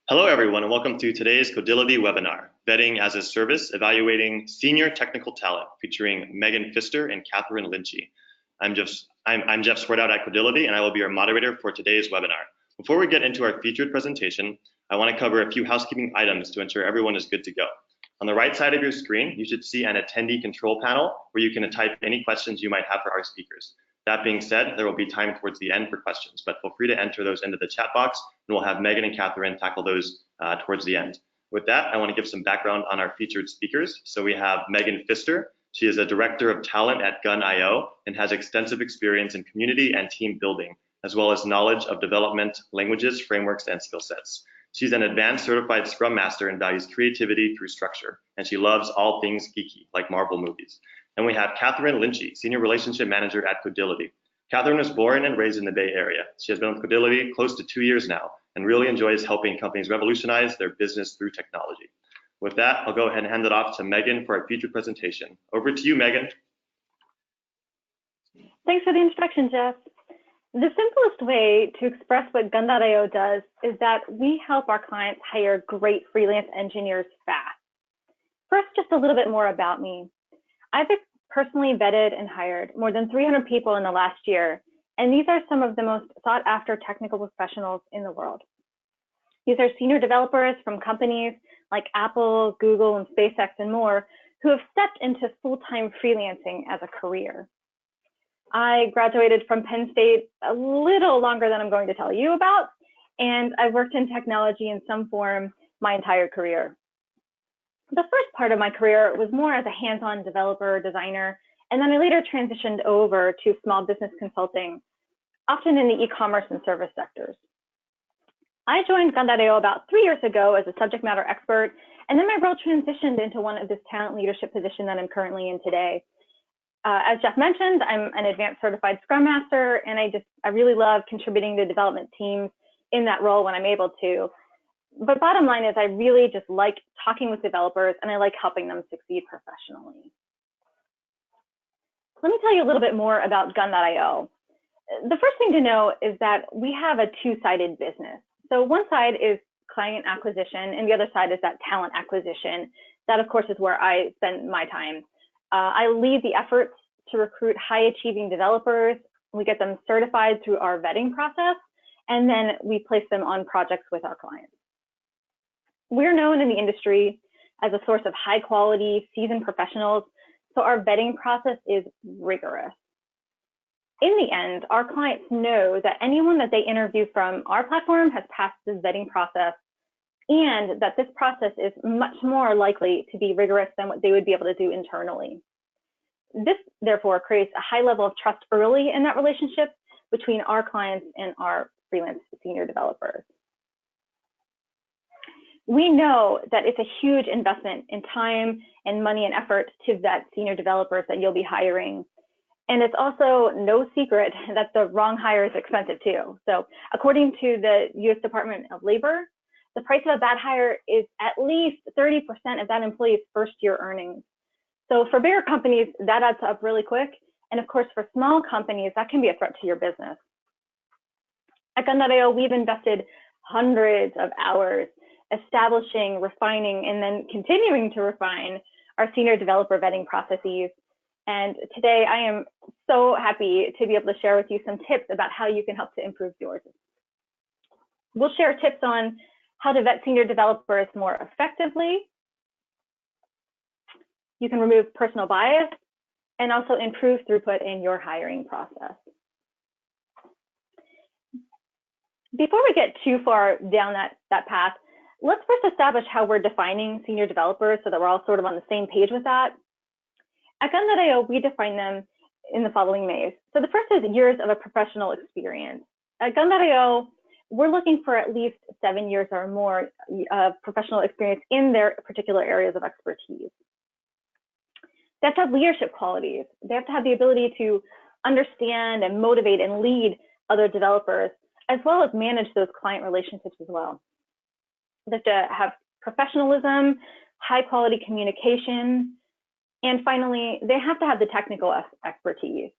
Hello, everyone, and welcome to today's Codility webinar, Vetting as a Service, Evaluating Senior Technical Talent, featuring Megan Pfister and Catherine Lynchy. I'm Jeff Swartout at Codility, and I will be your moderator for today's webinar. Before we get into our featured presentation, I want to cover a few housekeeping items to ensure everyone is good to go. On the right side of your screen, you should see an attendee control panel where you can type any questions you might have for our speakers. That being said, there will be time towards the end for questions, but feel free to enter those into the chat box, and we'll have Megan and Catherine tackle those towards the end. With that, I want to give some background on our featured speakers. So we have Megan Pfister. She is a director of talent at Gunio and has extensive experience in community and team building, as well as knowledge of development, languages, frameworks, and skill sets. She's an advanced certified Scrum Master and values creativity through structure, and she loves all things geeky, like Marvel movies. And we have Catherine Lynchy, Senior Relationship Manager at Codility. Catherine was born and raised in the Bay Area. She has been with Codility close to 2 years now and really enjoys helping companies revolutionize their business through technology. With that, I'll go ahead and hand it off to Megan for our featured presentation. Over to you, Megan. Thanks for the introduction, Jeff. The simplest way to express what Gun.io does is that we help our clients hire great freelance engineers fast. First, just a little bit more about me. I've personally vetted and hired more than 300 people in the last year, and these are some of the most sought after technical professionals in the world. These are senior developers from companies like Apple, Google, and SpaceX and more who have stepped into full-time freelancing as a career. I graduated from Penn State a little longer than I'm going to tell you about, and I've worked in technology in some form my entire career. The first part of my career was more as a hands-on developer, designer, and then I later transitioned over to small business consulting, often in the e-commerce and service sectors. I joined Gun.io about 3 years ago as a subject matter expert, and then my role transitioned into one of this talent leadership position that I'm currently in today. As Jeff mentioned, I'm an advanced certified Scrum Master, and I really love contributing to development teams in that role when I'm able to. But bottom line is I really just like talking with developers and I like helping them succeed professionally. Let me tell you a little bit more about Gun.io. The first thing to know is that we have a two-sided business. So one side is client acquisition and the other side is that talent acquisition. That of course is where I spend my time. I lead the efforts to recruit high-achieving developers. We get them certified through our vetting process, and then we place them on projects with our clients. We're known in the industry as a source of high-quality, seasoned professionals, so our vetting process is rigorous. In the end, our clients know that anyone that they interview from our platform has passed this vetting process, and that this process is much more likely to be rigorous than what they would be able to do internally. This, therefore, creates a high level of trust early in that relationship between our clients and our freelance senior developers. We know that it's a huge investment in time and money and effort to vet senior developers that you'll be hiring. And it's also no secret that the wrong hire is expensive too. So according to the US Department of Labor, the price of a bad hire is at least 30% of that employee's first year earnings. So for bigger companies, that adds up really quick. And of course, for small companies, that can be a threat to your business. At Gun.io, we've invested hundreds of hours establishing, refining, and then continuing to refine our senior developer vetting processes. And today I am so happy to be able to share with you some tips about how you can help to improve yours. We'll share tips on how to vet senior developers more effectively. You can remove personal bias and also improve throughput in your hiring process. Before we get too far down that path, let's first establish how we're defining senior developers so that we're all sort of on the same page with that. At Gun.io, we define them in the following ways. So the first is years of a professional experience. At Gun.io, we're looking for at least 7 years or more of professional experience in their particular areas of expertise. They have to have leadership qualities. They have to have the ability to understand and motivate and lead other developers, as well as manage those client relationships as well. They have to have professionalism, high quality communication, and finally, they have to have the technical expertise.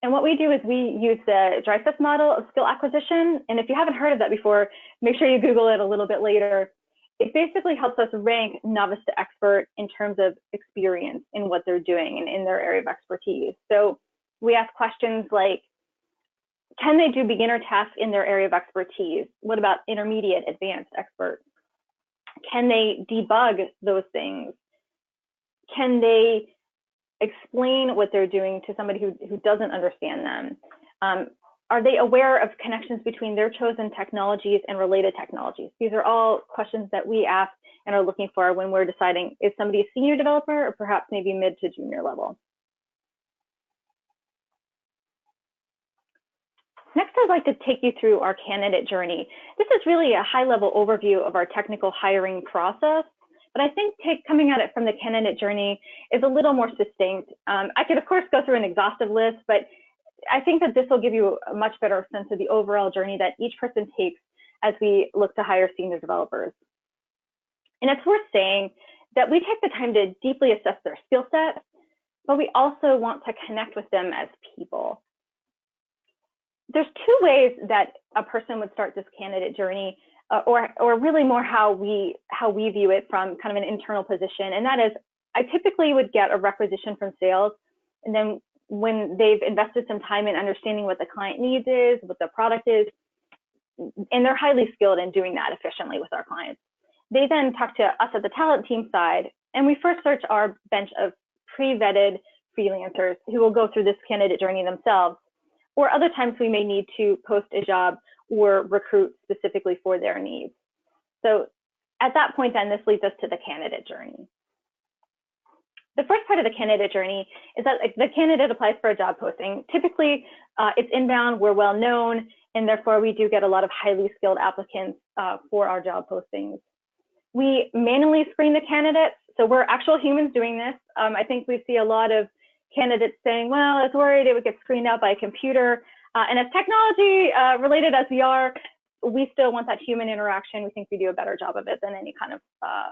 And what we do is we use the Dreyfus model of skill acquisition. And if you haven't heard of that before, make sure you Google it a little bit later. It basically helps us rank novice to expert in terms of experience in what they're doing and in their area of expertise. So we ask questions like, can they do beginner tasks in their area of expertise? What about intermediate, advanced expert? Can they debug those things? Can they explain what they're doing to somebody who doesn't understand them? Are they aware of connections between their chosen technologies and related technologies? These are all questions that we ask and are looking for when we're deciding, is somebody a senior developer or perhaps maybe mid to junior level? Next, I'd like to take you through our candidate journey. This is really a high-level overview of our technical hiring process, but I think coming at it from the candidate journey is a little more succinct. I could, of course, go through an exhaustive list, but I think that this will give you a much better sense of the overall journey that each person takes as we look to hire senior developers. And it's worth saying that we take the time to deeply assess their skill set, but we also want to connect with them as people. There's two ways that a person would start this candidate journey, or really more how we view it from kind of an internal position. And that is, I typically would get a requisition from sales, and then when they've invested some time in understanding what the client needs is, what the product is, and they're highly skilled in doing that efficiently with our clients. They then talk to us at the talent team side, and we first search our bench of pre-vetted freelancers who will go through this candidate journey themselves. Or other times we may need to post a job or recruit specifically for their needs. So at that point, then this leads us to the candidate journey. The first part of the candidate journey is that the candidate applies for a job posting. Typically, it's inbound, we're well known, and therefore we do get a lot of highly skilled applicants for our job postings. We manually screen the candidates, so we're actual humans doing this. I think we see a lot of candidates saying, well, I was worried it would get screened out by a computer. And as technology related as we are, we still want that human interaction. We think we do a better job of it than any kind of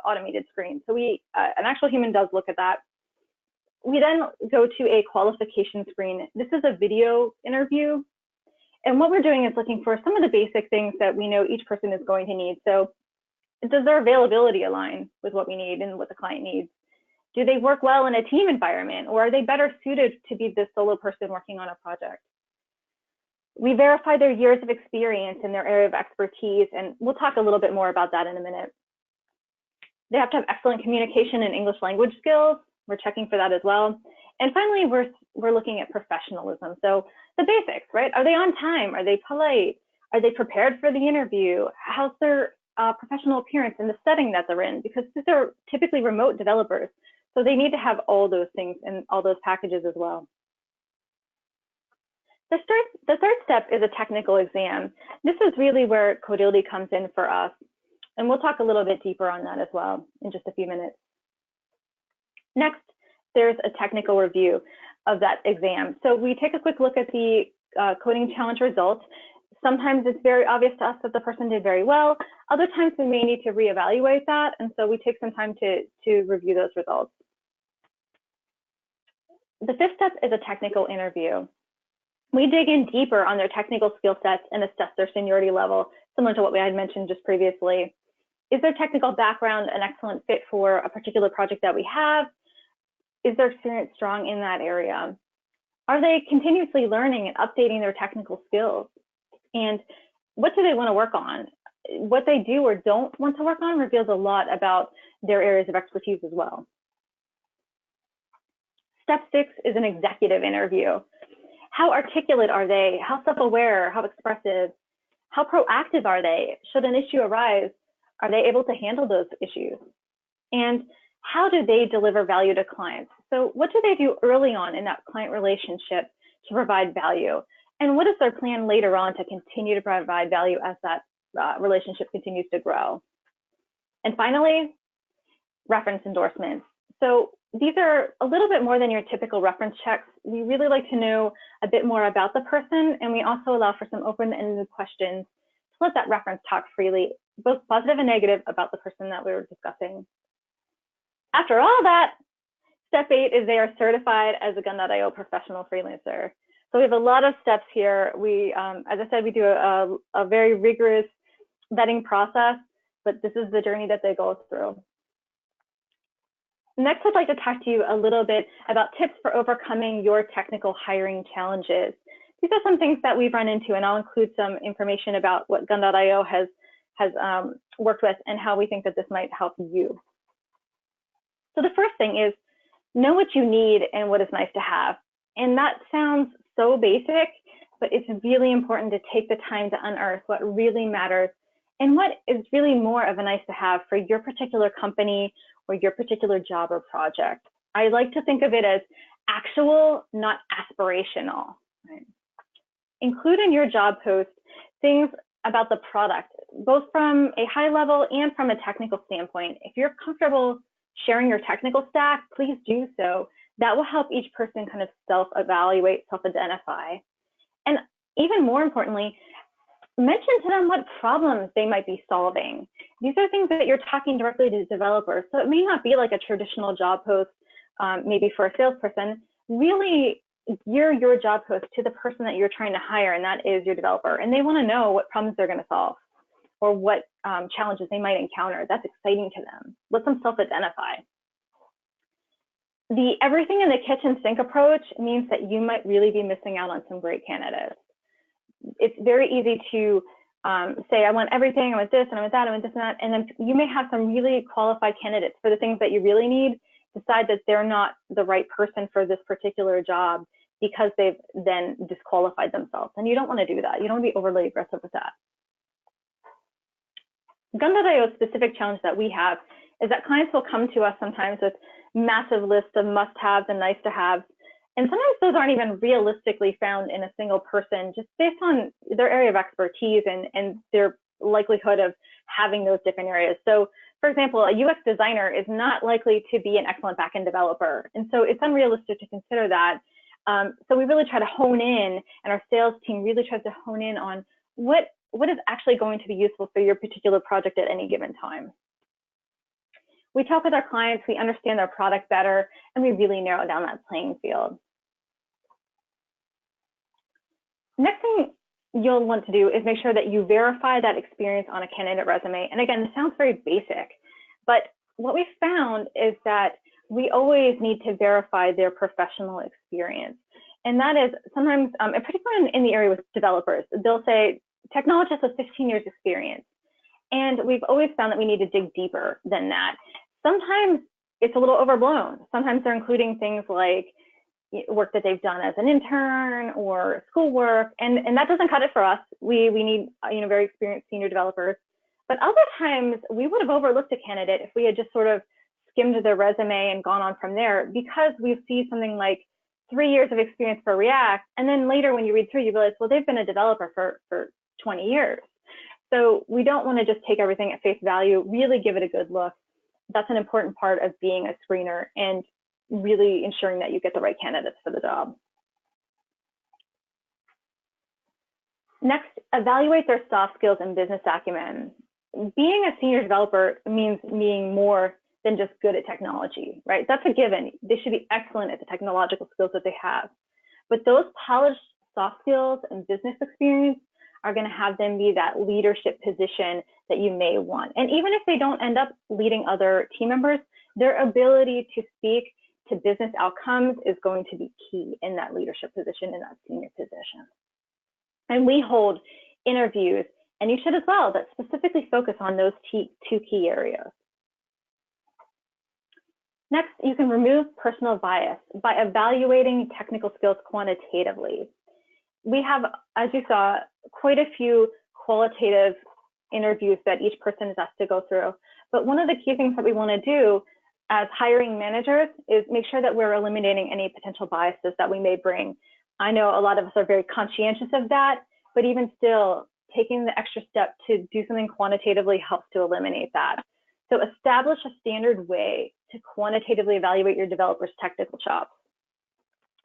automated screen. So an actual human does look at that. We then go to a qualification screen. This is a video interview. And what we're doing is looking for some of the basic things that we know each person is going to need. So does their availability align with what we need and what the client needs? Do they work well in a team environment, or are they better suited to be the solo person working on a project? We verify their years of experience in their area of expertise, and we'll talk a little bit more about that in a minute. They have to have excellent communication and English language skills. We're checking for that as well. And finally, we're looking at professionalism. So the basics, right? Are they on time? Are they polite? Are they prepared for the interview? How's their professional appearance in the setting that they're in? Because these are typically remote developers. So they need to have all those things and all those packages as well. The third step is a technical exam. This is really where Codility comes in for us. And we'll talk a little bit deeper on that as well in just a few minutes. Next, there's a technical review of that exam. So we take a quick look at the coding challenge results. Sometimes it's very obvious to us that the person did very well. Other times we may need to reevaluate that. And so we take some time to review those results. The fifth step is a technical interview. We dig in deeper on their technical skill sets and assess their seniority level, similar to what we had mentioned just previously. Is their technical background an excellent fit for a particular project that we have? Is their experience strong in that area? Are they continuously learning and updating their technical skills? And what do they want to work on? What they do or don't want to work on reveals a lot about their areas of expertise as well. Step 6 is an executive interview. How articulate are they? How self-aware? How expressive? How proactive are they? Should an issue arise, are they able to handle those issues? And how do they deliver value to clients? So what do they do early on in that client relationship to provide value? And what is their plan later on to continue to provide value as that relationship continues to grow? And finally, reference endorsements. So these are a little bit more than your typical reference checks. We really like to know a bit more about the person, and we also allow for some open-ended questions to let that reference talk freely, both positive and negative, about the person that we were discussing. After all that, step 8 is they are certified as a Gun.io professional freelancer. So we have a lot of steps here. We, as I said, we do a very rigorous vetting process, but this is the journey that they go through. Next, I'd like to talk to you a little bit about tips for overcoming your technical hiring challenges. These are some things that we've run into, and I'll include some information about what Gun.io has worked with and how we think that this might help you. So the first thing is know what you need and what is nice to have. And that sounds so basic, but it's really important to take the time to unearth what really matters and what is really more of a nice to have for your particular company or your particular job or project. I like to think of it as actual, not aspirational. Right? Include in your job post things about the product, both from a high level and from a technical standpoint. If you're comfortable sharing your technical stack, please do so. That will help each person kind of self-evaluate, self-identify. And even more importantly, mention to them what problems they might be solving. These are things that you're talking directly to developers. So it may not be like a traditional job post, maybe for a salesperson. Really gear your job post to the person that you're trying to hire, and that is your developer. And they want to know what problems they're going to solve or what challenges they might encounter. That's exciting to them. Let them self-identify. The everything in the kitchen sink approach means that you might really be missing out on some great candidates. It's very easy to say, I want everything, I want this, and I want that, I want this and that, and then you may have some really qualified candidates for the things that you really need, decide that they're not the right person for this particular job because they've then disqualified themselves. And you don't want to do that. You don't want to be overly aggressive with that. Gun.io's specific challenge that we have is that clients will come to us sometimes with massive lists of must-haves and nice-to-haves. And sometimes those aren't even realistically found in a single person, just based on their area of expertise and their likelihood of having those different areas. So, for example, a UX designer is not likely to be an excellent backend developer. And so it's unrealistic to consider that. So we really try to hone in, and our sales team really tries to hone in on what is actually going to be useful for your particular project at any given time. We talk with our clients, we understand their product better, and we really narrow down that playing field. Next thing you'll want to do is make sure that you verify that experience on a candidate resume. And again, this sounds very basic, but what we found is that we always need to verify their professional experience. And that is sometimes, and particularly in the area with developers, they'll say, technologist with 15 years experience. And we've always found that we need to dig deeper than that. Sometimes it's a little overblown. Sometimes they're including things like work that they've done as an intern or schoolwork, and that doesn't cut it for us. We need very experienced senior developers. But other times we would have overlooked a candidate if we had just sort of skimmed their resume and gone on from there, because we see something like 3 years of experience for React, and then later when you read through, you realize, well, they've been a developer for 20 years. So we don't want to just take everything at face value, really give it a good look. That's an important part of being a screener and really ensuring that you get the right candidates for the job. Next, evaluate their soft skills and business acumen. Being a senior developer means being more than just good at technology, right? That's a given. They should be excellent at the technological skills that they have. But those polished soft skills and business experience are going to have them be that leadership position that you may want. And even if they don't end up leading other team members, their ability to speak to business outcomes is going to be key in that leadership position, in that senior position. And we hold interviews, and you should as well, that specifically focus on those two key areas. Next, you can remove personal bias by evaluating technical skills quantitatively. We have, as you saw, quite a few qualitative interviews that each person is asked to go through. But one of the key things that we want to do as hiring managers is make sure that we're eliminating any potential biases that we may bring. I know a lot of us are very conscientious of that, but even still, taking the extra step to do something quantitatively helps to eliminate that. So establish a standard way to quantitatively evaluate your developer's technical chops.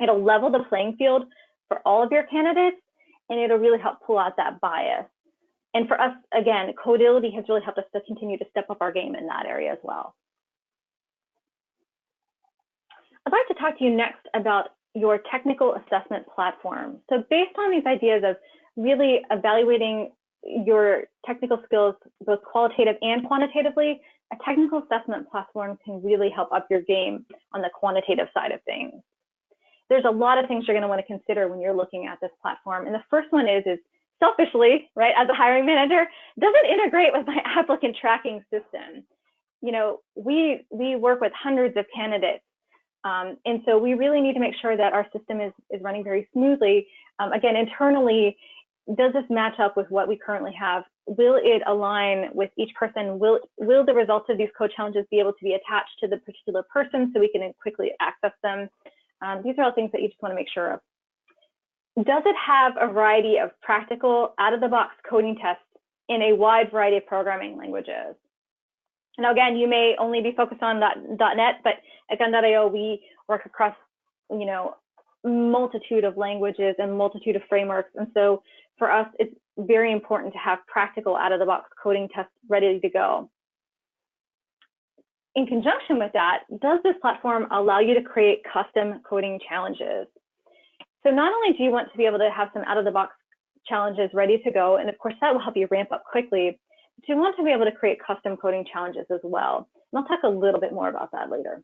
It'll level the playing field for all of your candidates, and it'll really help pull out that bias. And for us, again, Codility has really helped us to continue to step up our game in that area as well. I'd like to talk to you next about your technical assessment platform. So based on these ideas of really evaluating your technical skills, both qualitative and quantitatively, a technical assessment platform can really help up your game on the quantitative side of things. There's a lot of things you're going to want to consider when you're looking at this platform. And the first one is selfishly, right, as a hiring manager, does it integrate with my applicant tracking system? You know, we work with hundreds of candidates. And so we really need to make sure that our system is running very smoothly. Again, internally, does this match up with what we currently have? Will it align with each person? Will the results of these code challenges be able to be attached to the particular person so we can quickly access them? These are all things that you just want to make sure of. Does it have a variety of practical, out-of-the-box coding tests in a wide variety of programming languages? Now, again, you may only be focused on .NET, but at Gun.io, we work across, you know, multitude of languages and multitude of frameworks. And so for us, it's very important to have practical out-of-the-box coding tests ready to go. In conjunction with that, does this platform allow you to create custom coding challenges? So not only do you want to be able to have some out-of-the-box challenges ready to go, and of course that will help you ramp up quickly, but you want to be able to create custom coding challenges as well. And I'll talk a little bit more about that later.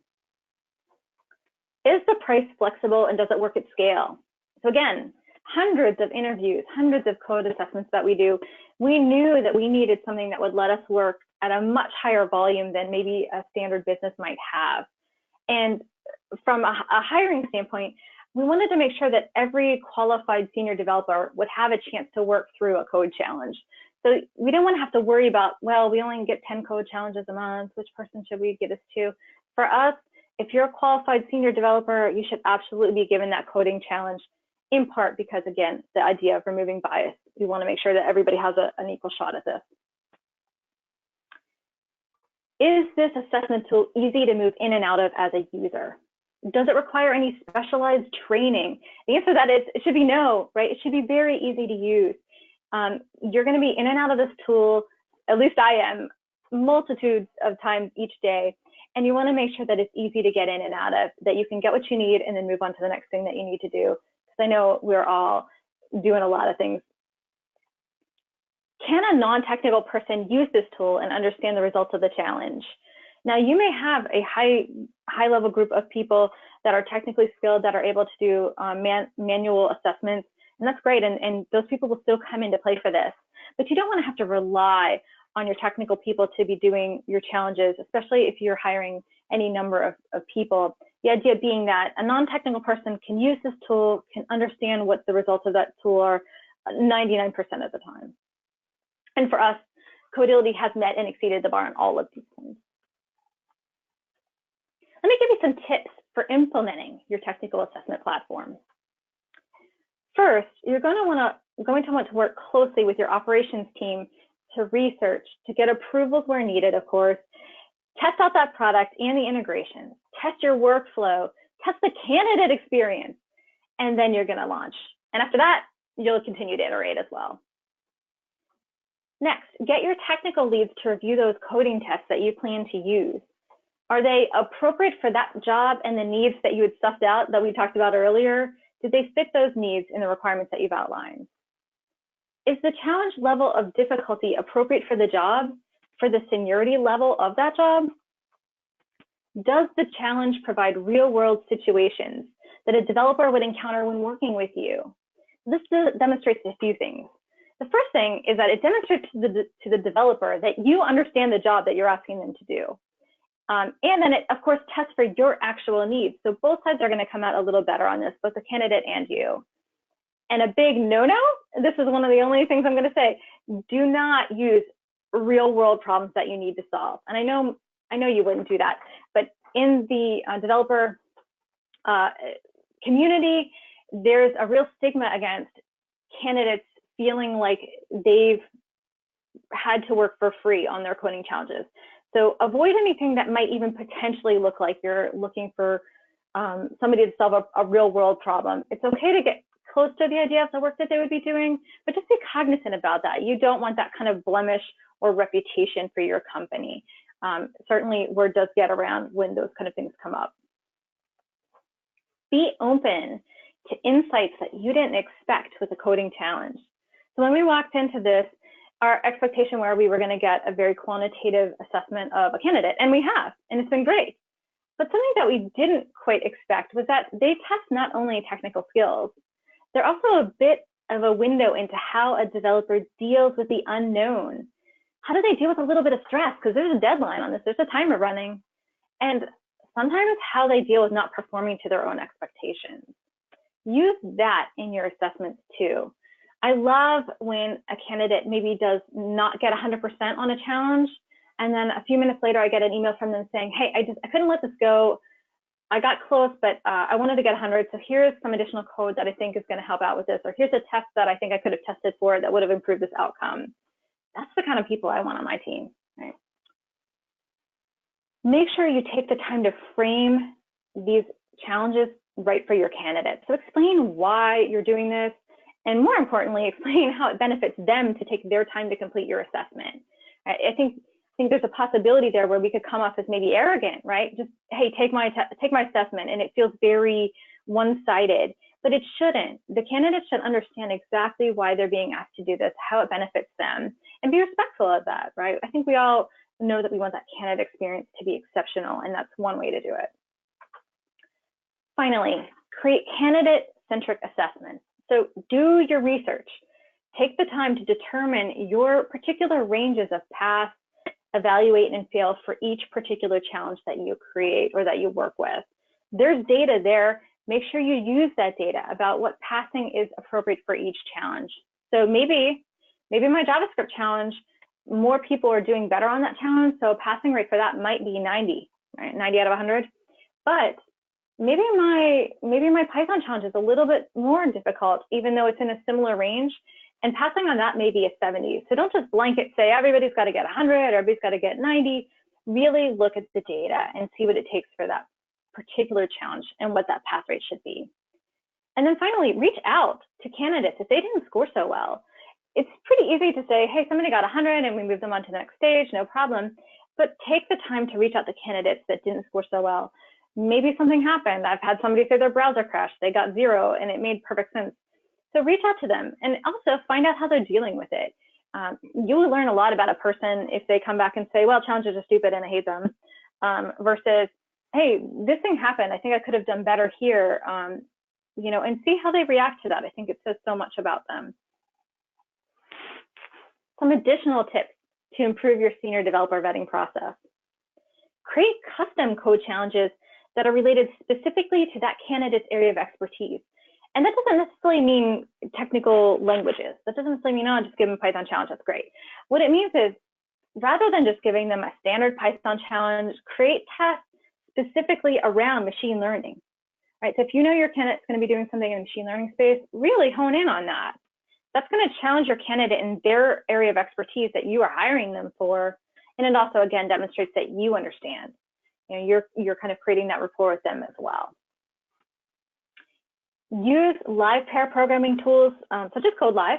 Is the price flexible and does it work at scale? So again, hundreds of interviews, hundreds of code assessments that we do, we knew that we needed something that would let us work at a much higher volume than maybe a standard business might have. And from a hiring standpoint, we wanted to make sure that every qualified senior developer would have a chance to work through a code challenge. So we don't want to have to worry about, well, we only get 10 code challenges a month, which person should we get us to? For us, if you're a qualified senior developer, you should absolutely be given that coding challenge, in part because, again, the idea of removing bias. We want to make sure that everybody has an equal shot at this. Is this assessment tool easy to move in and out of as a user? Does it require any specialized training? The answer to that is it should be no, right? It should be very easy to use. You're going to be in and out of this tool, at least I am, multitudes of times each day. And you want to make sure that it's easy to get in and out of, that you can get what you need and then move on to the next thing that you need to do. Because I know we're all doing a lot of things. Can a non-technical person use this tool and understand the results of the challenge? Now, you may have a high-level group of people that are technically skilled that are able to do manual assessments, and that's great, and those people will still come into play for this. But you don't want to have to rely on your technical people to be doing your challenges, especially if you're hiring any number of people. The idea being that a non-technical person can use this tool, can understand what the results of that tool are 99% of the time. And for us, Codility has met and exceeded the bar on all of these points. Let me give you some tips for implementing your technical assessment platform. First, you're going to want to work closely with your operations team to research, to get approvals where needed, of course, test out that product and the integration, test your workflow, test the candidate experience, and then you're going to launch. And after that, you'll continue to iterate as well. Next, get your technical leads to review those coding tests that you plan to use. Are they appropriate for that job and the needs that you had sussed out that we talked about earlier? Did they fit those needs in the requirements that you've outlined? Is the challenge level of difficulty appropriate for the job, for the seniority level of that job? Does the challenge provide real-world situations that a developer would encounter when working with you? This demonstrates a few things. The first thing is that it demonstrates to the developer that you understand the job that you're asking them to do. And then it, of course, tests for your actual needs. So both sides are going to come out a little better on this, both the candidate and you. And a big no-no, this is one of the only things I'm going to say, do not use real-world problems that you need to solve. And I know you wouldn't do that, but in the developer community, there's a real stigma against candidates feeling like they've had to work for free on their coding challenges. So avoid anything that might even potentially look like you're looking for somebody to solve a real world problem. It's okay to get close to the idea of the work that they would be doing, but just be cognizant about that. You don't want that kind of blemish or reputation for your company. Certainly word does get around when those kind of things come up. Be open to insights that you didn't expect with a coding challenge. So when we walked into this, our expectation where we were going to get a very quantitative assessment of a candidate, and we have, and it's been great. But something that we didn't quite expect was that they test not only technical skills, they're also a bit of a window into how a developer deals with the unknown. How do they deal with a little bit of stress? Because there's a deadline on this, there's a timer running. And sometimes how they deal with not performing to their own expectations. Use that in your assessments too. I love when a candidate maybe does not get 100% on a challenge, and then a few minutes later I get an email from them saying, hey, I couldn't let this go. I got close, but I wanted to get 100. So here's some additional code that I think is going to help out with this, or here's a test that I think I could have tested for that would have improved this outcome. That's the kind of people I want on my team, right? Make sure you take the time to frame these challenges right for your candidates. So explain why you're doing this, and more importantly, explain how it benefits them to take their time to complete your assessment. I think there's a possibility there where we could come off as maybe arrogant, right? Just, hey, take my assessment, and it feels very one-sided, but it shouldn't. The candidates should understand exactly why they're being asked to do this, how it benefits them, and be respectful of that, right? I think we all know that we want that candidate experience to be exceptional, and that's one way to do it. Finally, create candidate-centric assessments. So do your research. Take the time to determine your particular ranges of pass, evaluate, and fail for each particular challenge that you create or that you work with. There's data there. Make sure you use that data about what passing is appropriate for each challenge. So maybe my JavaScript challenge, more people are doing better on that challenge, so a passing rate for that might be 90, right? 90 out of 100. But maybe my Python challenge is a little bit more difficult, even though it's in a similar range, and passing on that may be a 70. So don't just blanket say everybody's got to get 100, everybody's got to get 90. Really look at the data and see what it takes for that particular challenge and what that pass rate should be. And then finally, reach out to candidates if they didn't score so well. It's pretty easy to say, hey, somebody got 100 and we move them on to the next stage, no problem. But take the time to reach out to candidates that didn't score so well. Maybe something happened. I've had somebody say their browser crashed, they got 0, and it made perfect sense. So reach out to them and also find out how they're dealing with it. You will learn a lot about a person if they come back and say, well, challenges are stupid and I hate them, versus, hey, this thing happened, I think I could have done better here, you know, and see how they react to that. I think it says so much about them. Some additional tips to improve your senior developer vetting process. Create custom code challenges that are related specifically to that candidate's area of expertise. And that doesn't necessarily mean technical languages. That doesn't necessarily mean, oh, just give them a Python challenge, that's great. What it means is, rather than just giving them a standard Python challenge, create tests specifically around machine learning, right? So if you know your candidate's going to be doing something in the machine learning space, really hone in on that. That's going to challenge your candidate in their area of expertise that you are hiring them for. And it also, again, demonstrates that you understand. You know, you're kind of creating that rapport with them as well. Use live pair programming tools, such as CodeLive.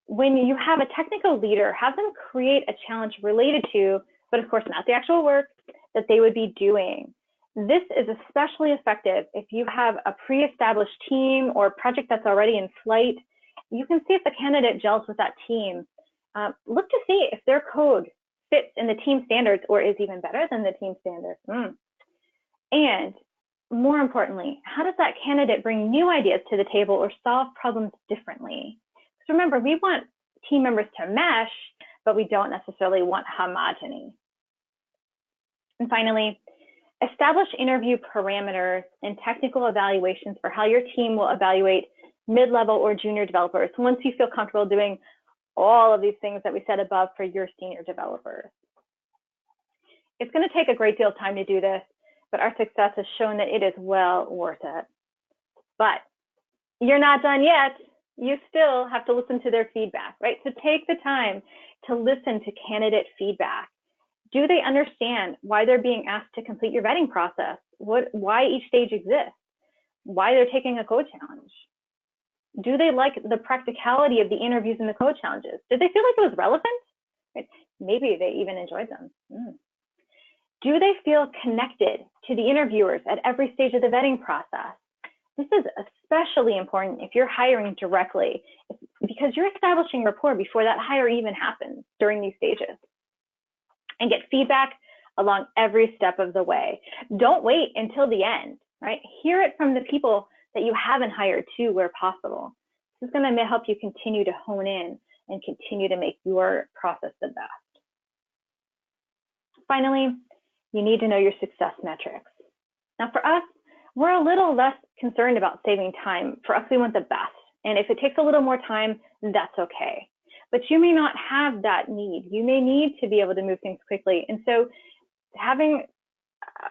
When you have a technical leader, have them create a challenge related to, but of course not the actual work, that they would be doing. This is especially effective if you have a pre-established team or project that's already in flight. You can see if the candidate gels with that team. Look to see if their code fits in the team standards or is even better than the team standards. And more importantly, how does that candidate bring new ideas to the table or solve problems differently? Because remember, we want team members to mesh, but we don't necessarily want homogeny. And finally, establish interview parameters and technical evaluations for how your team will evaluate mid-level or junior developers once you feel comfortable doing all of these things that we said above for your senior developers. It's going to take a great deal of time to do this, but our success has shown that it is well worth it. But you're not done yet. You still have to listen to their feedback, right? So take the time to listen to candidate feedback. Do they understand why they're being asked to complete your vetting process? Why each stage exists? Why they're taking a code challenge? Do they like the practicality of the interviews and the code challenges? Did they feel like it was relevant? Right? Maybe they even enjoyed them. Do they feel connected to the interviewers at every stage of the vetting process? This is especially important if you're hiring directly, because you're establishing rapport before that hire even happens during these stages. And get feedback along every step of the way. Don't wait until the end, right? Hear it from the people that you haven't hired too, where possible. This is going to help you continue to hone in and continue to make your process the best. Finally, you need to know your success metrics. Now for us, we're a little less concerned about saving time. For us, we want the best. And if it takes a little more time, that's okay. But you may not have that need. You may need to be able to move things quickly. And so having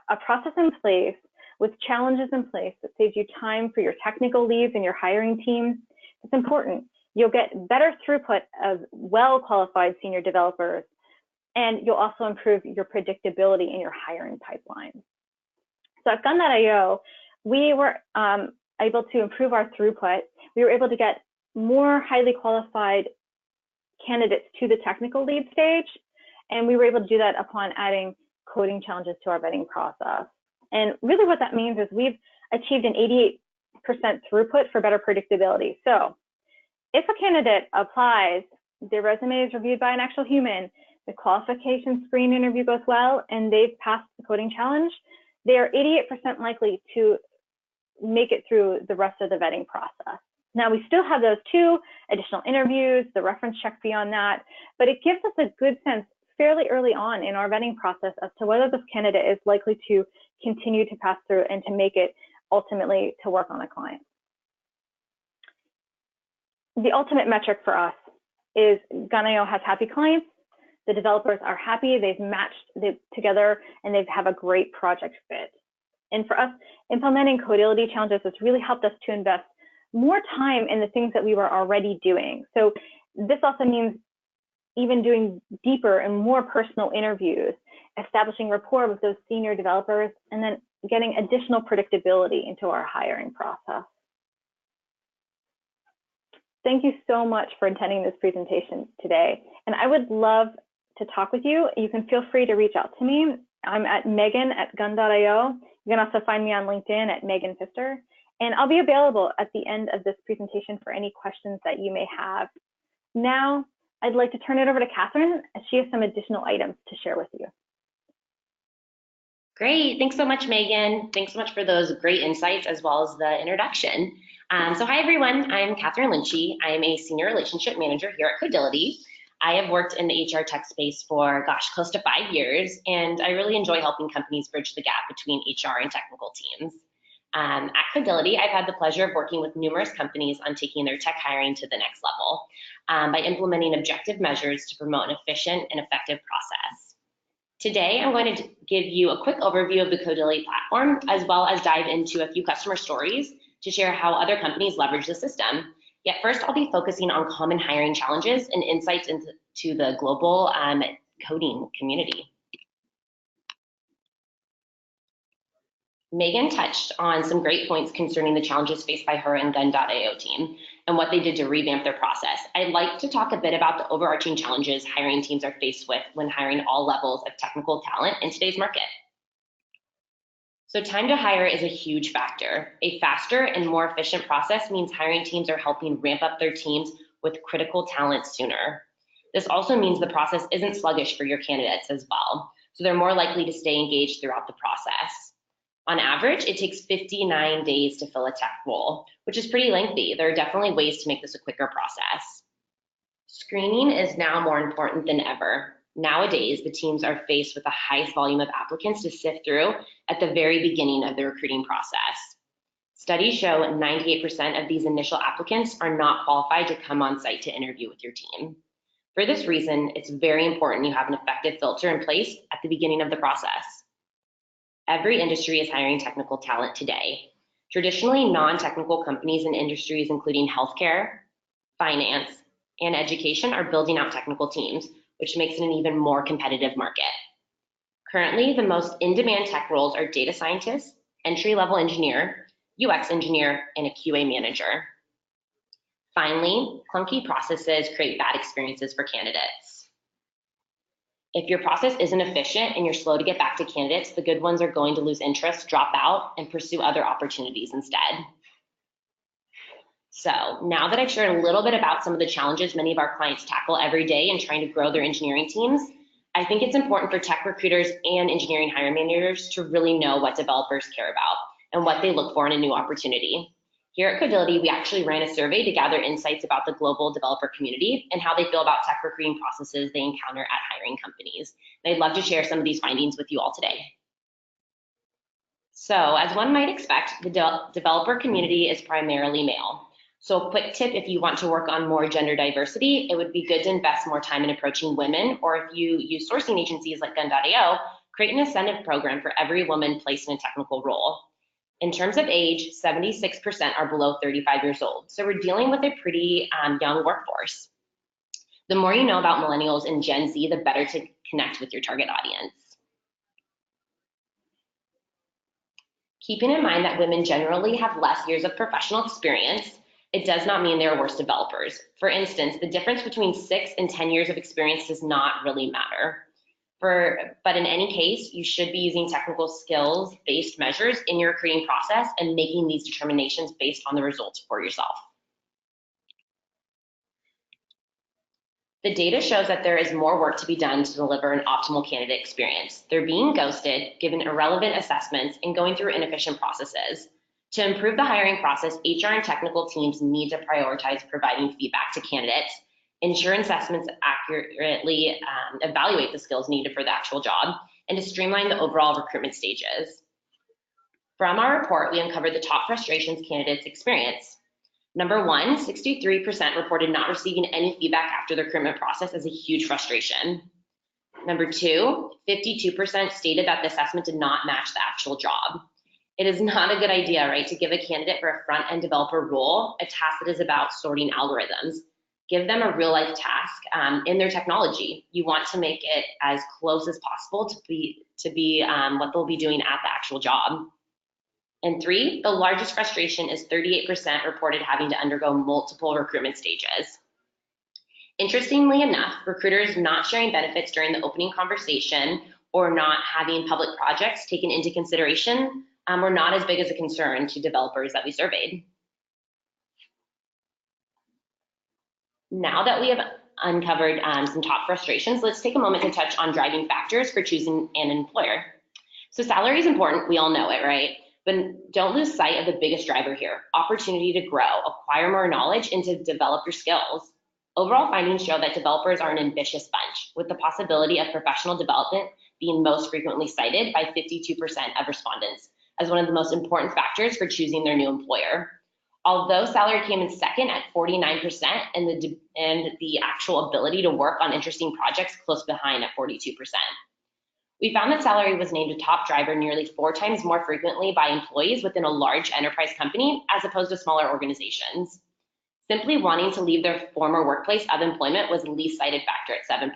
a process in place with challenges in place that saves you time for your technical leads and your hiring team, it's important. You'll get better throughput of well-qualified senior developers, and you'll also improve your predictability in your hiring pipeline. So at Gun.io, we were able to improve our throughput. We were able to get more highly qualified candidates to the technical lead stage, and we were able to do that upon adding coding challenges to our vetting process. And really what that means is we've achieved an 88% throughput for better predictability. So if a candidate applies, their resume is reviewed by an actual human, the qualification screen interview goes well, and they've passed the coding challenge, they are 88% likely to make it through the rest of the vetting process. Now, we still have those 2 additional interviews, the reference check beyond that, but it gives us a good sense fairly early on in our vetting process as to whether this candidate is likely to continue to pass through and to make it ultimately to work on a client. The ultimate metric for us is Gunio has happy clients. The developers are happy, they've matched together, and they have a great project fit. And for us, implementing codility challenges has really helped us to invest more time in the things that we were already doing. So this also means even doing deeper and more personal interviews, establishing rapport with those senior developers, and then getting additional predictability into our hiring process. Thank you so much for attending this presentation today. And I would love to talk with you. You can feel free to reach out to me. I'm at Megan@Gun.io. You can also find me on LinkedIn at Megan Pfister. And I'll be available at the end of this presentation for any questions that you may have. Now, I'd like to turn it over to Catherine, as she has some additional items to share with you. Great, thanks so much, Megan. Thanks so much for those great insights as well as the introduction. So hi everyone, I'm Catherine Lynchy. I am a Senior Relationship Manager here at Codility. I have worked in the HR tech space for, close to 5 years, and I really enjoy helping companies bridge the gap between HR and technical teams. At Codility, I've had the pleasure of working with numerous companies on taking their tech hiring to the next level by implementing objective measures to promote an efficient and effective process. Today, I'm going to give you a quick overview of the Codility platform, as well as dive into a few customer stories to share how other companies leverage the system. Yet first, I'll be focusing on common hiring challenges and insights into the global coding community. Megan touched on some great points concerning the challenges faced by her and Gun.io team and what they did to revamp their process. I'd like to talk a bit about the overarching challenges hiring teams are faced with when hiring all levels of technical talent in today's market. So time to hire is a huge factor. A faster and more efficient process means hiring teams are helping ramp up their teams with critical talent sooner. This also means the process isn't sluggish for your candidates as well, so they're more likely to stay engaged throughout the process. On average, it takes 59 days to fill a tech role, which is pretty lengthy. There are definitely ways to make this a quicker process. Screening is now more important than ever. Nowadays, the teams are faced with the highest volume of applicants to sift through at the very beginning of the recruiting process. Studies show 98% of these initial applicants are not qualified to come on site to interview with your team. For this reason, it's very important you have an effective filter in place at the beginning of the process. Every industry is hiring technical talent today. Traditionally, non-technical companies in industries including healthcare, finance, and education are building out technical teams, which makes it an even more competitive market. Currently, the most in-demand tech roles are data scientist, entry-level engineer, UX engineer, and a QA manager. Finally, clunky processes create bad experiences for candidates. If your process isn't efficient and you're slow to get back to candidates, the good ones are going to lose interest, drop out, and pursue other opportunities instead. So now that I've shared a little bit about some of the challenges many of our clients tackle every day in trying to grow their engineering teams, I think it's important for tech recruiters and engineering hiring managers to really know what developers care about and what they look for in a new opportunity. Here at Codility, we actually ran a survey to gather insights about the global developer community and how they feel about tech recruiting processes they encounter at hiring companies. And I'd love to share some of these findings with you all today. So as one might expect, the developer community is primarily male. So a quick tip, if you want to work on more gender diversity, it would be good to invest more time in approaching women, or if you use sourcing agencies like Gun.io, create an incentive program for every woman placed in a technical role. In terms of age, 76% are below 35 years old. So we're dealing with a pretty young workforce. The more you know about millennials and Gen Z, the better to connect with your target audience. Keeping in mind that women generally have less years of professional experience, it does not mean they're worse developers. For instance, the difference between 6 and 10 years of experience does not really matter. But in any case, you should be using technical skills-based measures in your recruiting process and making these determinations based on the results for yourself. The data shows that there is more work to be done to deliver an optimal candidate experience. They're being ghosted, given irrelevant assessments, and going through inefficient processes. To improve the hiring process, HR and technical teams need to prioritize providing feedback to candidates, ensure assessments accurately evaluate the skills needed for the actual job, and to streamline the overall recruitment stages. From our report, we uncovered the top frustrations candidates experience. Number one, 63% reported not receiving any feedback after the recruitment process as a huge frustration. Number two, 52% stated that the assessment did not match the actual job. It is not a good idea, right, to give a candidate for a front-end developer role a task that is about sorting algorithms. Give them a real-life task in their technology. You want to make it as close as possible to be what they'll be doing at the actual job. And three, the largest frustration is 38% reported having to undergo multiple recruitment stages. Interestingly enough, recruiters not sharing benefits during the opening conversation or not having public projects taken into consideration were not as big as a concern to developers that we surveyed. Now that we have uncovered some top frustrations, let's take a moment to touch on driving factors for choosing an employer. So salary is important, we all know it, right? But don't lose sight of the biggest driver here, opportunity to grow, acquire more knowledge, and to develop your skills. Overall findings show that developers are an ambitious bunch, with the possibility of professional development being most frequently cited by 52% of respondents as one of the most important factors for choosing their new employer. Although salary came in second at 49% and the actual ability to work on interesting projects close behind at 42%. We found that salary was named a top driver nearly 4 times more frequently by employees within a large enterprise company as opposed to smaller organizations. Simply wanting to leave their former workplace of employment was the least cited factor at 7%.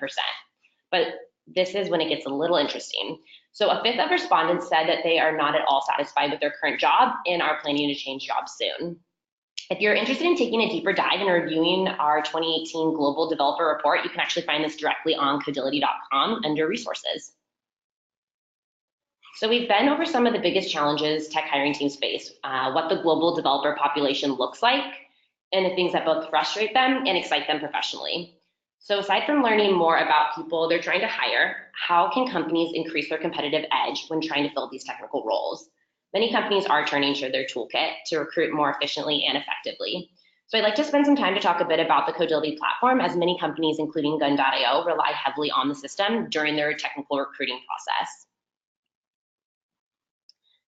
But this is when it gets a little interesting. So a fifth of respondents said that they are not at all satisfied with their current job and are planning to change jobs soon. If you're interested in taking a deeper dive and reviewing our 2018 Global Developer Report, you can actually find this directly on codility.com under resources. So we've been over some of the biggest challenges tech hiring teams face, what the global developer population looks like, and the things that both frustrate them and excite them professionally. So aside from learning more about people they're trying to hire, how can companies increase their competitive edge when trying to fill these technical roles? Many companies are turning to their toolkit to recruit more efficiently and effectively. So I'd like to spend some time to talk a bit about the Codility platform, as many companies, including Gun.io, rely heavily on the system during their technical recruiting process.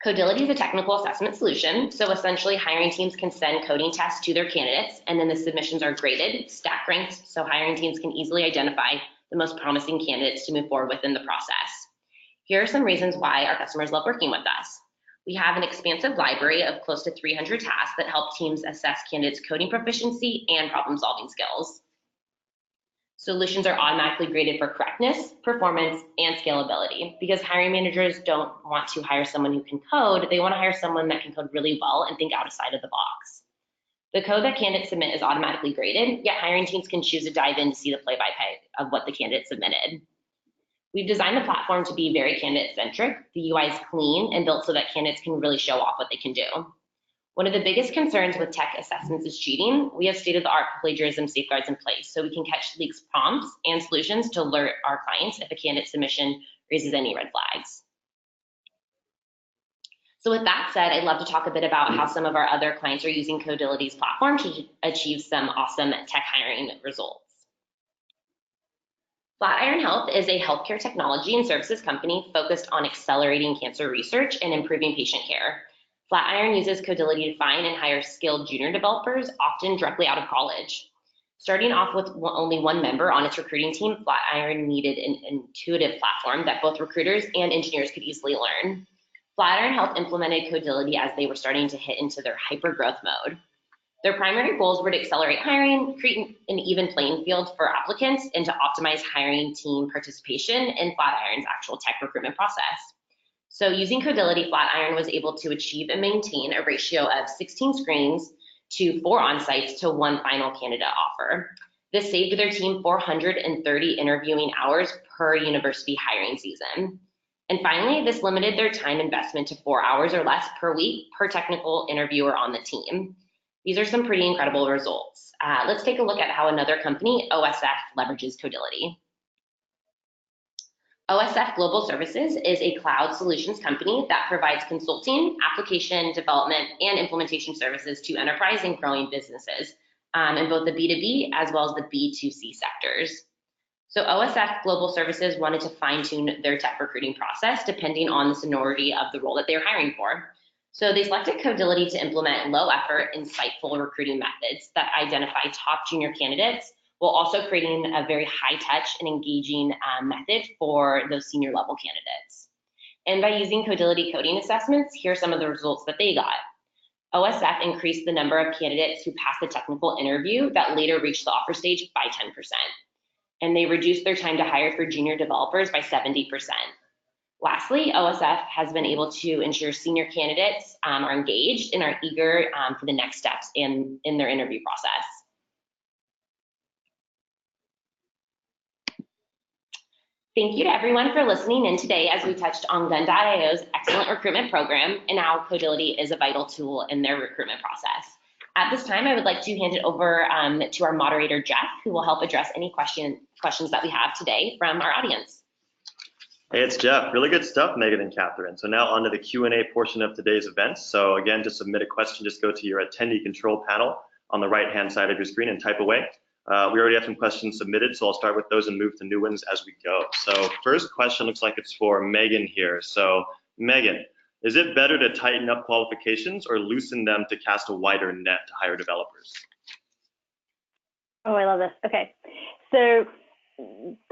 Codility is a technical assessment solution, so essentially hiring teams can send coding tests to their candidates, and then the submissions are graded, stack ranked, so hiring teams can easily identify the most promising candidates to move forward within the process. Here are some reasons why our customers love working with us. We have an expansive library of close to 300 tasks that help teams assess candidates' coding proficiency and problem-solving skills. Solutions are automatically graded for correctness, performance, and scalability, because hiring managers don't want to hire someone who can code, they want to hire someone that can code really well and think outside of the box. The code that candidates submit is automatically graded, yet hiring teams can choose to dive in to see the play-by-play of what the candidate submitted. We've designed the platform to be very candidate-centric. The UI is clean and built so that candidates can really show off what they can do. One of the biggest concerns with tech assessments is cheating. We have state-of-the-art plagiarism safeguards in place, so we can catch leaks prompts and solutions to alert our clients if a candidate submission raises any red flags. So with that said, I'd love to talk a bit about how some of our other clients are using Codility's platform to achieve some awesome tech hiring results. Flatiron Health is a healthcare technology and services company focused on accelerating cancer research and improving patient care. Flatiron uses Codility to find and hire skilled junior developers, often directly out of college. Starting off with only one member on its recruiting team, Flatiron needed an intuitive platform that both recruiters and engineers could easily learn. Flatiron Health implemented Codility as they were starting to hit into their hyper-growth mode. Their primary goals were to accelerate hiring, create an even playing field for applicants, and to optimize hiring team participation in Flatiron's actual tech recruitment process. So using Codility, Flatiron was able to achieve and maintain a ratio of 16 screens to 4 on-sites to 1 final candidate offer. This saved their team 430 interviewing hours per university hiring season. And finally, this limited their time investment to 4 hours or less per week per technical interviewer on the team. These are some pretty incredible results. Let's take a look at how another company, OSF, leverages Codility. OSF Global Services is a cloud solutions company that provides consulting, application development, and implementation services to enterprise and growing businesses in both the B2B as well as the B2C sectors. So OSF Global Services wanted to fine-tune their tech recruiting process depending on the seniority of the role that they were hiring for. So they selected Codility to implement low-effort, insightful recruiting methods that identify top junior candidates, while also creating a very high-touch and engaging method for those senior-level candidates. And by using Codility coding assessments, here are some of the results that they got. OSF increased the number of candidates who passed the technical interview that later reached the offer stage by 10%. And they reduced their time to hire for junior developers by 70%. Lastly, OSF has been able to ensure senior candidates are engaged and are eager for the next steps in their interview process. Thank you to everyone for listening in today as we touched on Gun.io's excellent recruitment program and how Codility is a vital tool in their recruitment process. At this time, I would like to hand it over to our moderator, Jeff, who will help address any questions that we have today from our audience. Hey, it's Jeff. Really good stuff, Megan and Catherine. So now on to the Q&A portion of today's event. So again, to submit a question, just go to your attendee control panel on the right-hand side of your screen and type away. We already have some questions submitted, so I'll start with those and move to new ones as we go. So first question looks like it's for Megan here. So Megan, is it better to tighten up qualifications or loosen them to cast a wider net to hire developers? Oh, I love this. Okay, so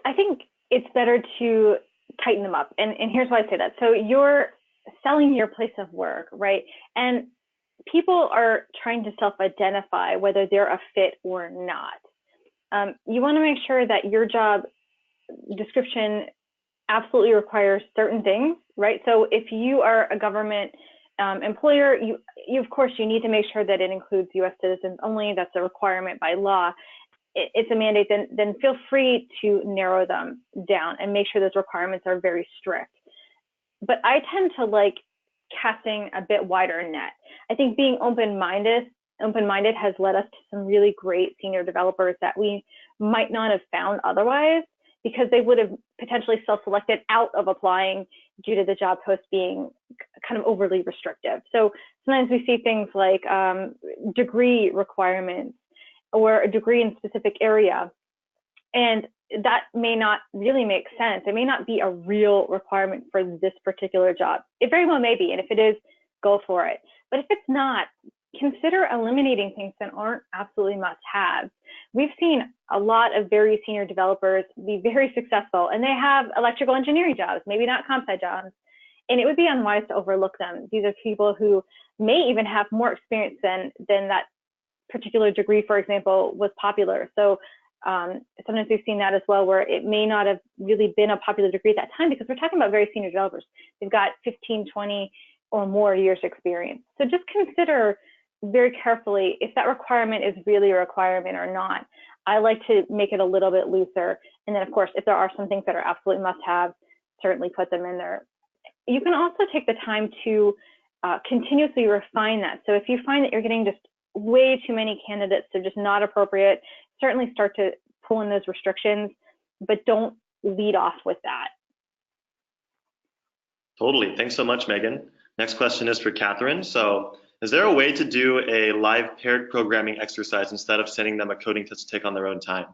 I think it's better to tighten them up. And here's why I say that. So you're selling your place of work, right? And people are trying to self-identify whether they're a fit or not. You want to make sure that your job description absolutely requires certain things, right? So if you are a government employer, you of course, you need to make sure that it includes U.S. citizens only. That's a requirement by law. It's a mandate, then feel free to narrow them down and make sure those requirements are very strict. But I tend to like casting a bit wider net. I think being open-minded has led us to some really great senior developers that we might not have found otherwise, because they would have potentially self-selected out of applying due to the job post being kind of overly restrictive. So sometimes we see things like degree requirements or a degree in a specific area, and that may not really make sense. It may not be a real requirement for this particular job. It very well may be, and if it is, go for it. But if it's not, consider eliminating things that aren't absolutely must-haves. We've seen a lot of very senior developers be very successful, and they have electrical engineering jobs, maybe not comp sci jobs, and it would be unwise to overlook them. These are people who may even have more experience than that particular degree, for example, was popular. So sometimes we've seen that as well, where it may not have really been a popular degree at that time, because we're talking about very senior developers. They've got 15, 20 or more years experience. So just consider very carefully if that requirement is really a requirement or not. I like to make it a little bit looser. And then of course, if there are some things that are absolutely must-have, certainly put them in there. You can also take the time to continuously refine that. So if you find that you're getting just way too many candidates, they're just not appropriate, certainly start to pull in those restrictions, but don't lead off with that. Totally. Thanks so much, Megan. Next question is for Catherine. So is there a way to do a live paired programming exercise instead of sending them a coding test to take on their own time?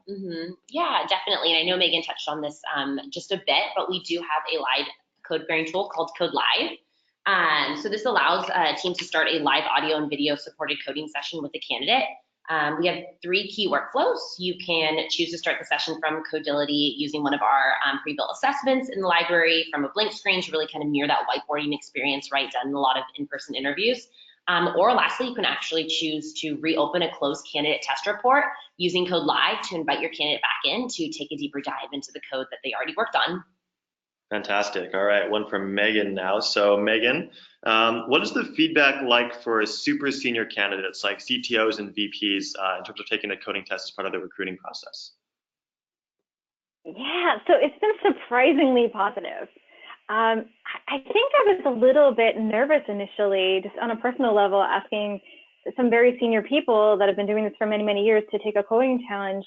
Yeah, definitely. And I know Megan touched on this just a bit, but we do have a live code pairing tool called Code Live. So this allows teams to start a live audio and video supported coding session with the candidate. We have 3 key workflows. You can choose to start the session from Codility using one of our pre-built assessments in the library from a blank screen to really kind of mirror that whiteboarding experience, right, done in a lot of in-person interviews. Or lastly, you can actually choose to reopen a closed candidate test report using Code Live to invite your candidate back in to take a deeper dive into the code that they already worked on. Fantastic. All right, one from Megan now. So Megan, what is the feedback like for super senior candidates like CTOs and VPs in terms of taking a coding test as part of the recruiting process? Yeah, so it's been surprisingly positive. I think I was a little bit nervous initially, just on a personal level, asking some very senior people that have been doing this for many, many years to take a coding challenge.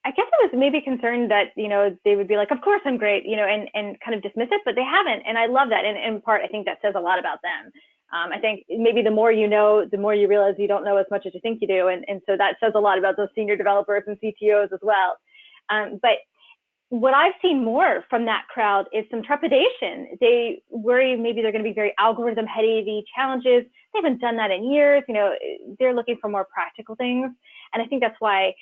I guess I was maybe concerned that, they would be like, of course I'm great, and kind of dismiss it, but they haven't. And I love that. And in part, I think that says a lot about them. I think maybe the more you know, the more you realize you don't know as much as you think you do. And so that says a lot about those senior developers and CTOs as well. But what I've seen more from that crowd is some trepidation. They worry maybe they're going to be very algorithm heavy challenges. They haven't done that in years. They're looking for more practical things. And I think that's why,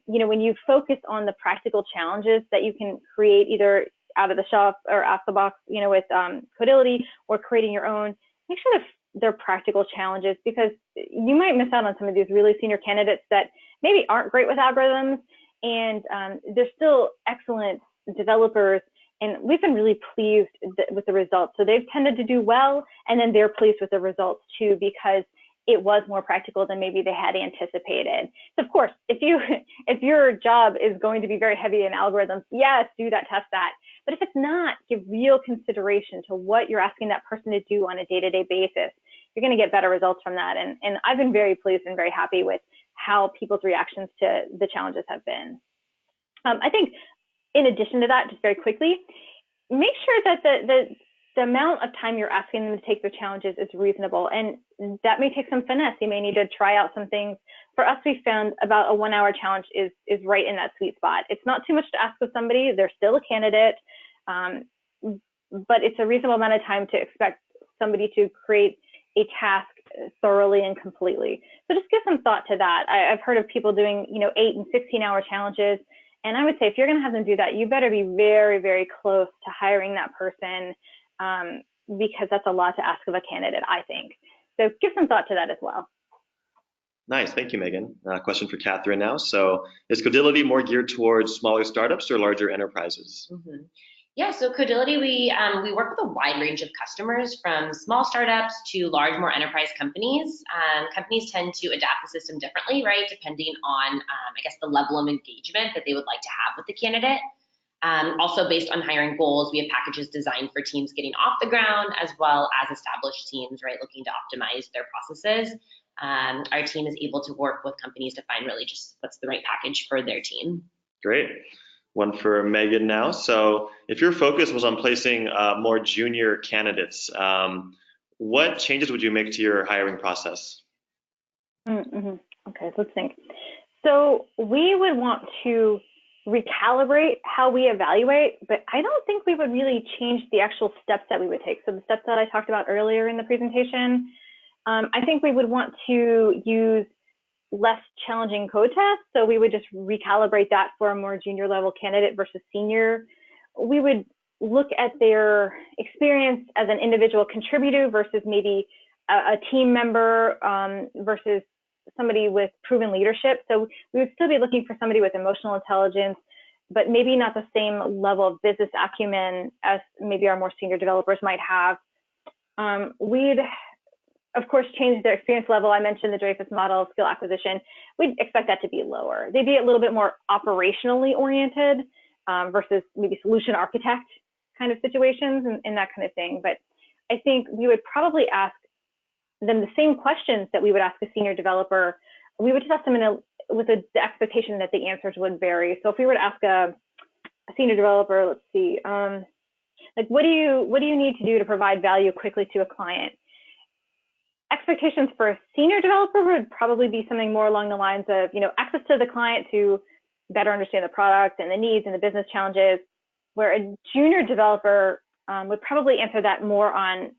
when you focus on the practical challenges that you can create either out of the shelf or off the box, with Codility or creating your own, make sure that they're practical challenges, because you might miss out on some of these really senior candidates that maybe aren't great with algorithms, and they're still excellent developers. And we've been really pleased with the results. So they've tended to do well, and then they're pleased with the results too, because it was more practical than maybe they had anticipated. So of course, if your job is going to be very heavy in algorithms, yes, do that, test that. But if it's not, give real consideration to what you're asking that person to do on a day-to-day basis. You're going to get better results from that. And I've been very pleased and very happy with how people's reactions to the challenges have been. I think in addition to that, just very quickly, make sure that the amount of time you're asking them to take their challenges is reasonable. And that may take some finesse. You may need to try out some things. For us, we found about a 1-hour challenge is right in that sweet spot. It's not too much to ask of somebody. They're still a candidate, but it's a reasonable amount of time to expect somebody to create a task thoroughly and completely. So just give some thought to that. I've heard of people doing, 8 and 16-hour challenges. And I would say if you're going to have them do that, you better be very, very close to hiring that person, because that's a lot to ask of a candidate, I think. So give some thought to that as well. Nice, thank you, Megan. Question for Catherine now. So is Codility more geared towards smaller startups or larger enterprises? Yeah, so Codility, we work with a wide range of customers, from small startups to large, more enterprise companies. Companies tend to adapt the system differently, right, depending on, the level of engagement that they would like to have with the candidate. Also, based on hiring goals, we have packages designed for teams getting off the ground, as well as established teams, right, looking to optimize their processes. Our team is able to work with companies to find really just what's the right package for their team. Great. One for Megan now. So if your focus was on placing more junior candidates, what changes would you make to your hiring process? Okay, let's think. So we would want to recalibrate how we evaluate, but I don't think we would really change the actual steps that we would take. So the steps that I talked about earlier in the presentation, I think we would want to use less challenging code tests. So we would just recalibrate that for a more junior level candidate versus senior. We would look at their experience as an individual contributor versus maybe a team member versus somebody with proven leadership. So we would still be looking for somebody with emotional intelligence, but maybe not the same level of business acumen as maybe our more senior developers might have. We'd, of course, change their experience level. I mentioned the Dreyfus model, skill acquisition. We'd expect that to be lower. They'd be a little bit more operationally oriented versus maybe solution architect kind of situations and that kind of thing. But I think we would probably ask them the same questions that we would ask a senior developer. We would just ask them with the expectation that the answers would vary. So if we were to ask a senior developer, let's see, like what do you need to do to provide value quickly to a client? Expectations for a senior developer would probably be something more along the lines of, access to the client to better understand the product and the needs and the business challenges, where a junior developer would probably answer that more on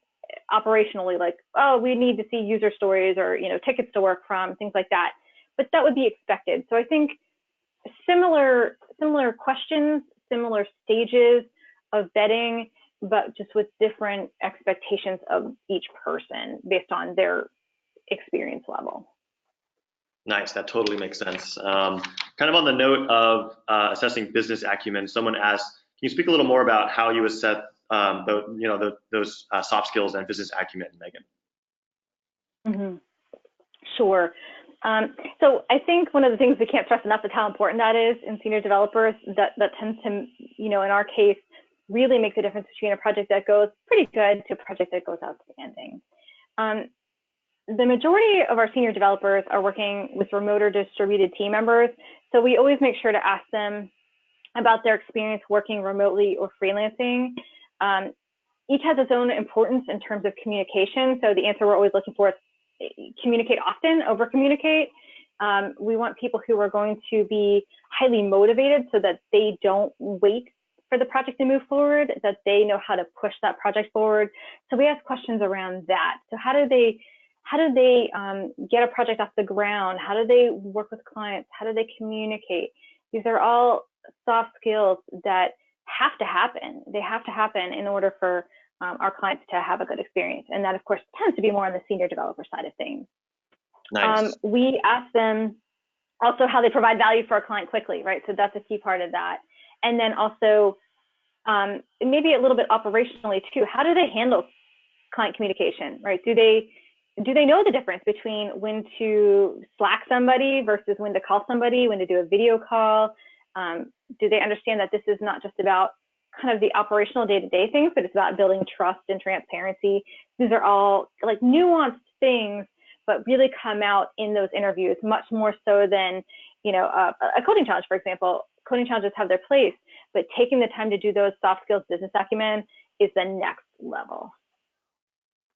operationally, like, oh, we need to see user stories or, tickets to work from, things like that. But that would be expected. So I think similar questions, similar stages of vetting, but just with different expectations of each person based on their experience level. Nice, that totally makes sense. Kind of on the note of assessing business acumen, someone asked, can you speak a little more about how you assess those soft skills and business acumen, Megan? Mm-hmm. Sure. So I think one of the things we can't stress enough is how important that is in senior developers. That tends to, in our case, really make the difference between a project that goes pretty good to a project that goes outstanding. The majority of our senior developers are working with remote or distributed team members, so we always make sure to ask them about their experience working remotely or freelancing. Each has its own importance in terms of communication, so the answer we're always looking for is communicate often, over communicate. We want people who are going to be highly motivated so that they don't wait for the project to move forward, that they know how to push that project forward. So we ask questions around that. So how do they get a project off the ground? How do they work with clients? How do they communicate? These are all soft skills that have to happen. They have to happen in order for our clients to have a good experience. And that, of course, tends to be more on the senior developer side of things. Nice. We ask them also how they provide value for a client quickly, right? So that's a key part of that. And then also maybe a little bit operationally too, how do they handle client communication, right? Do they know the difference between when to Slack somebody versus when to call somebody, when to do a video call? Do they understand that this is not just about kind of the operational day-to-day things, but it's about building trust and transparency? These are all like nuanced things, but really come out in those interviews much more so than, a coding challenge, for example. Coding challenges have their place, but taking the time to do those soft skills, business acumen, is the next level.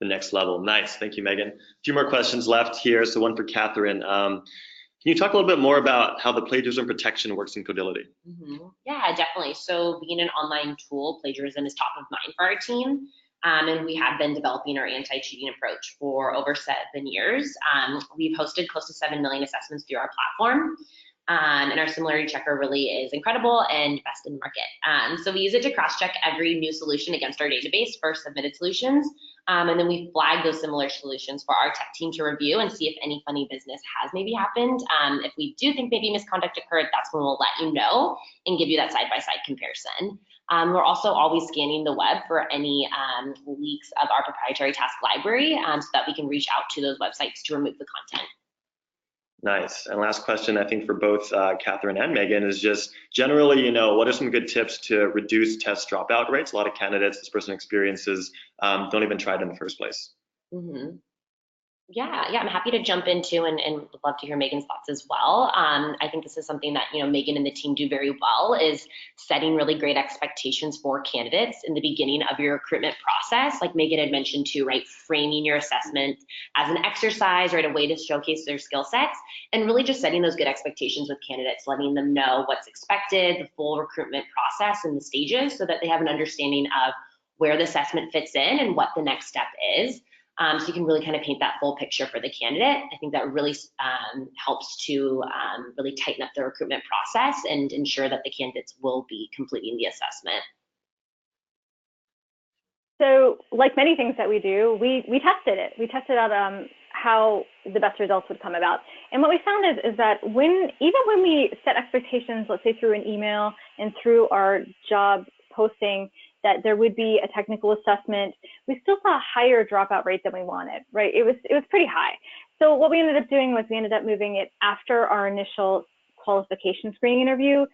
The next level. Nice. Thank you, Megan. A few more questions left here. So one for Catherine. Can you talk a little bit more about how the plagiarism protection works in Codility? Mm-hmm. Yeah, definitely. So being an online tool, plagiarism is top of mind for our team. And we have been developing our anti-cheating approach for over 7 years. We've hosted close to 7 million assessments through our platform. And our similarity checker really is incredible and best in the market. So we use it to cross-check every new solution against our database for submitted solutions. And then we flag those similar solutions for our tech team to review and see if any funny business has maybe happened. If we do think maybe misconduct occurred, that's when we'll let you know and give you that side-by-side comparison. We're also always scanning the web for any leaks of our proprietary task library so that we can reach out to those websites to remove the content. Nice. And last question, I think for both Catherine and Megan, is just generally, what are some good tips to reduce test dropout rates? A lot of candidates, this person experiences, don't even try it in the first place. Mm-hmm. Yeah, I'm happy to jump into and would love to hear Megan's thoughts as well. I think this is something that Megan and the team do very well, is setting really great expectations for candidates in the beginning of your recruitment process. Like Megan had mentioned too, right? Framing your assessment as an exercise, right? A way to showcase their skill sets, and really just setting those good expectations with candidates, letting them know what's expected, the full recruitment process and the stages, so that they have an understanding of where the assessment fits in and what the next step is. So you can really kind of paint that full picture for the candidate. I think that really helps to really tighten up the recruitment process and ensure that the candidates will be completing the assessment. So like many things that we do, we tested it. We tested out how the best results would come about. And what we found is that even when we set expectations, let's say through an email and through our job posting, that there would be a technical assessment, we still saw a higher dropout rate than we wanted, right? It was pretty high. So what we ended up doing was we ended up moving it after our initial qualification screening interview.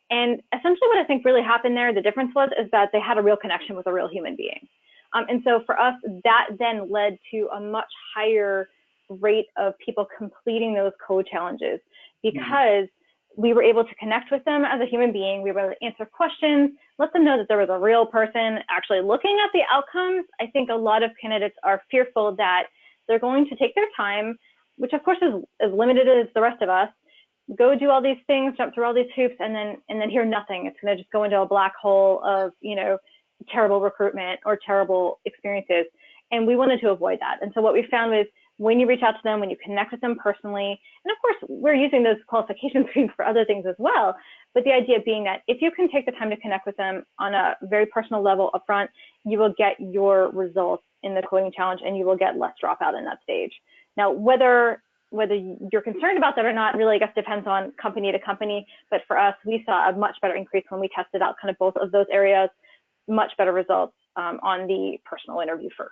And essentially what I think really happened there, the difference is that they had a real connection with a real human being. And so for us, that then led to a much higher rate of people completing those code challenges because we were able to connect with them as a human being. We were able to answer questions, let them know that there was a real person actually looking at the outcomes. I think a lot of candidates are fearful that they're going to take their time, which of course is as limited as the rest of us, go do all these things, jump through all these hoops, and then hear nothing. It's going to just go into a black hole of, you know, terrible recruitment or terrible experiences. And we wanted to avoid that. And so what we found was when you reach out to them, when you connect with them personally, and of course, we're using those qualification screens for other things as well. But the idea being that if you can take the time to connect with them on a very personal level upfront, you will get your results in the coding challenge and you will get less dropout in that stage. Now, whether you're concerned about that or not really, I guess, depends on company to company. But for us, we saw a much better increase when we tested out kind of both of those areas, much better results on the personal interview first.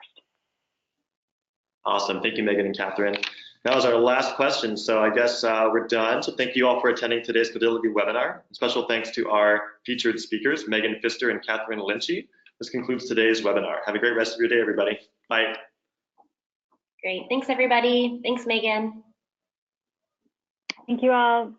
Awesome. Thank you, Megan and Catherine. That was our last question. So I guess we're done. So thank you all for attending today's Codility webinar. Special thanks to our featured speakers, Megan Pfister and Catherine Lynchy. This concludes today's webinar. Have a great rest of your day, everybody. Bye. Great. Thanks, everybody. Thanks, Megan. Thank you all.